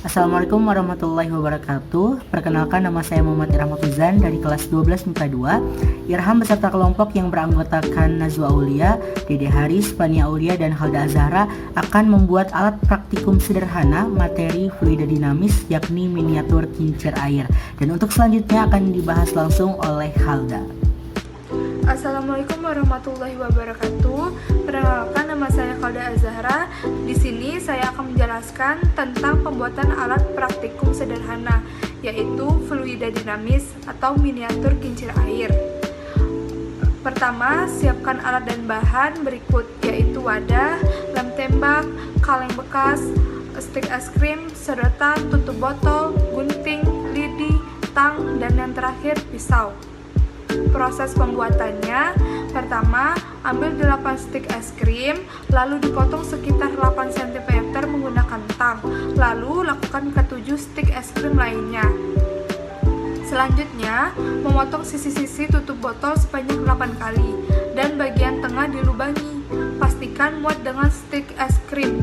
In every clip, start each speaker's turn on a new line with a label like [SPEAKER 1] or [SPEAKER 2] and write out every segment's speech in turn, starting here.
[SPEAKER 1] Assalamualaikum warahmatullahi wabarakatuh. Perkenalkan, nama saya Muhammad Irham Hafizan dari kelas 12 MIPA 2. Irham beserta kelompok yang beranggotakan Najwa Aulia, Dede Haris, Fania Aulia, dan Halda Azhara akan membuat alat praktikum sederhana materi fluida dinamis, yakni miniatur kincir air. Dan untuk selanjutnya akan dibahas langsung oleh Halda.
[SPEAKER 2] Assalamualaikum warahmatullahi wabarakatuh. Perkenalkan, nama saya Halda Azhara. Di sini saya akan menjelaskan tentang pembuatan alat praktikum sederhana, yaitu fluida dinamis atau miniatur kincir air. Pertama, siapkan alat dan bahan berikut, yaitu wadah, lem tembak, kaleng bekas, stik es krim, sedotan, tutup botol, gunting, lidi, tang, dan yang terakhir pisau. Proses pembuatannya: pertama, ambil 8 stik es krim, lalu dipotong sekitar 8 cm menggunakan tang, lalu lakukan ke 7 stik es krim lainnya. Selanjutnya, memotong sisi-sisi tutup botol sebanyak 8 kali, dan bagian tengah dilubangi. Pastikan muat dengan stik es krim.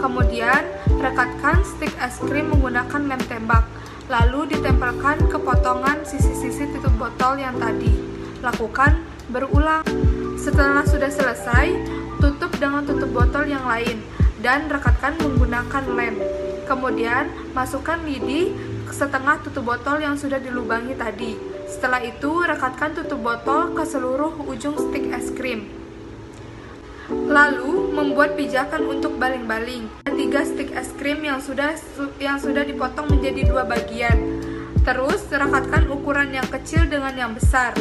[SPEAKER 2] Kemudian, rekatkan stik es krim menggunakan lem tembak, lalu ditempelkan ke potongan sisi-sisi tutup botol yang tadi. Lakukan berulang. Setelah sudah selesai, tutup dengan tutup botol yang lain dan rekatkan menggunakan lem. Kemudian, masukkan lidi setengah tutup botol yang sudah dilubangi tadi. Setelah itu, rekatkan tutup botol ke seluruh ujung stik es krim. Lalu, membuat pijakan untuk baling-baling. 3 stik es krim yang sudah dipotong menjadi 2 bagian. Terus, rekatkan ukuran yang kecil dengan yang besar.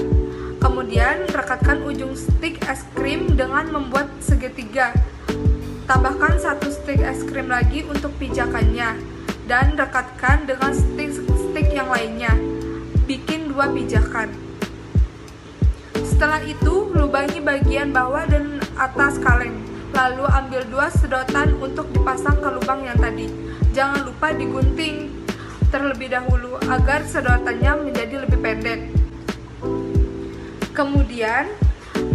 [SPEAKER 2] Kemudian, rekatkan ujung stik es krim dengan membuat segitiga. Tambahkan 1 stik es krim lagi untuk pijakannya, dan rekatkan dengan stik yang lainnya. Bikin 2 pijakan. Setelah itu, lubangi bagian bawah dan atas kaleng. Lalu ambil 2 sedotan untuk dipasang ke lubang yang tadi. Jangan lupa digunting terlebih dahulu agar sedotannya menjadi lebih pendek. Kemudian,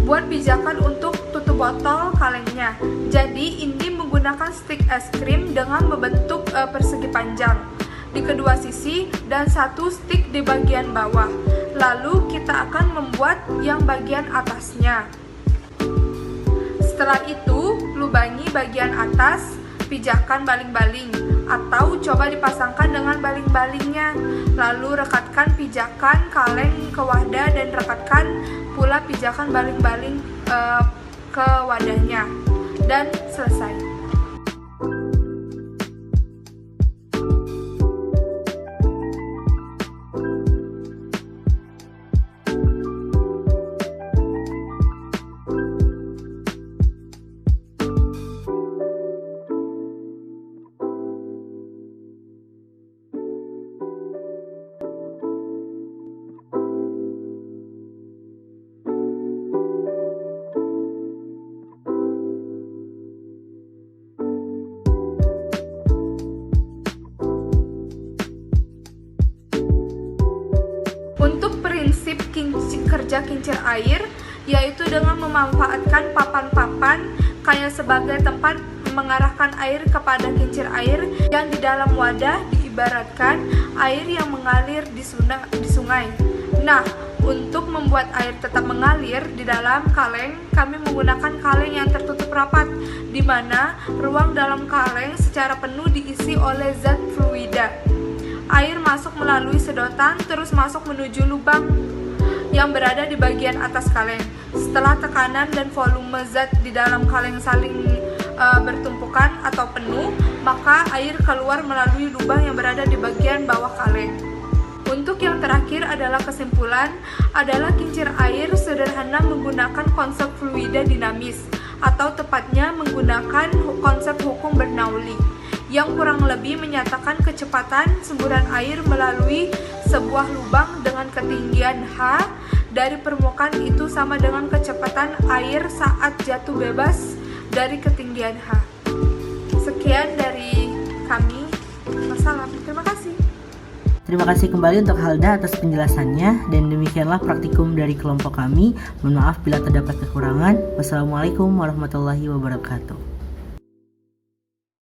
[SPEAKER 2] buat pijakan untuk tutup botol kalengnya. Jadi, ini menggunakan stik es krim dengan membentuk persegi panjang di kedua sisi dan 1 stik di bagian bawah. Lalu kita akan membuat yang bagian atasnya. Setelah itu, lubangi bagian atas, pijakan baling-baling, atau coba dipasangkan dengan baling-balingnya. Lalu rekatkan pijakan kaleng ke wadah dan rekatkan pula pijakan baling-baling ke wadahnya. Dan selesai. Untuk prinsip kerja kincir air, yaitu dengan memanfaatkan papan-papan kayak sebagai tempat mengarahkan air kepada kincir air yang di dalam wadah, diibaratkan air yang mengalir di sungai. Nah, untuk membuat air tetap mengalir di dalam kaleng, kami menggunakan kaleng yang tertutup rapat, di mana ruang dalam kaleng secara penuh diisi oleh zat fluida. Air masuk melalui sedotan, terus masuk menuju lubang yang berada di bagian atas kaleng. Setelah tekanan dan volume zat di dalam kaleng saling bertumpukan atau penuh, maka air keluar melalui lubang yang berada di bagian bawah kaleng. Untuk yang terakhir adalah kesimpulan, adalah kincir air sederhana menggunakan konsep fluida dinamis, atau tepatnya menggunakan konsep hukum Bernoulli, yang kurang lebih menyatakan kecepatan semburan air melalui sebuah lubang dengan ketinggian H dari permukaan itu sama dengan kecepatan air saat jatuh bebas dari ketinggian H. Sekian dari kami. Wassalam. Terima kasih.
[SPEAKER 1] Terima kasih kembali untuk Halda atas penjelasannya, dan demikianlah praktikum dari kelompok kami. Mohon maaf bila terdapat kekurangan. Wassalamualaikum warahmatullahi wabarakatuh.